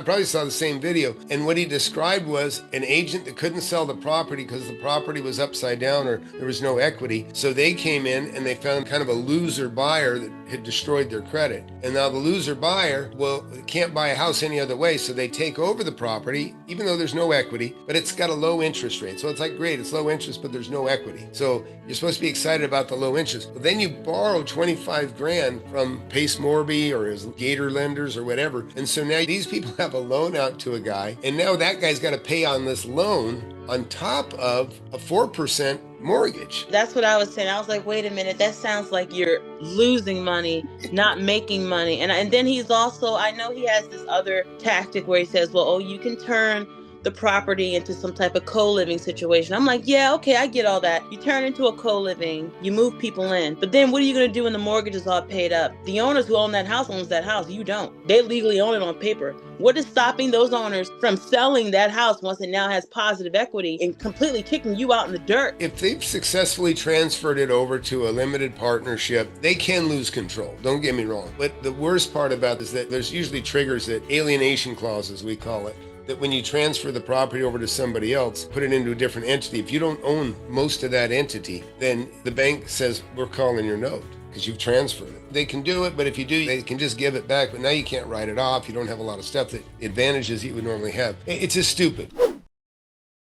probably saw the same video. And what he described was an agent that couldn't sell the property because the property was upside down or there was no equity. So they came in and they found kind of a loser buyer that had destroyed their credit. And now the loser buyer, well, can't buy a house any other way. So they take over the property, even though there's no equity, but it's got a low interest rate. So it's like, great, it's low interest, but there's no equity. So you're supposed to be excited about the low interest. But then you borrow 25 grand from Pace Morby or his gator lenders or whatever. And so now these people have a loan out to a guy. And now that guy's got to pay on this loan on top of a 4% mortgage. That's what I was saying. I was like, wait a minute, that sounds like you're losing money, not making money. And then he's also, I know he has this other tactic where he says, well, oh, you can turn the property into some type of co-living situation. I'm like, yeah, okay, I get all that. You turn into a co-living, you move people in, but then what are you going to do when the mortgage is all paid up? The owners who own that house owns that house. You don't. They legally own it on paper. What is stopping those owners from selling that house once it now has positive equity and completely kicking you out in the dirt? If they've successfully transferred it over to a limited partnership, they can lose control. Don't get me wrong. But the worst part about it is that there's usually triggers, that alienation clauses, we call it, that when you transfer the property over to somebody else, put it into a different entity, if you don't own most of that entity, then the bank says, we're calling your note because you've transferred it. They can do it, but if you do, they can just give it back. But now you can't write it off. You don't have a lot of stuff, that advantages you would normally have. It's just stupid.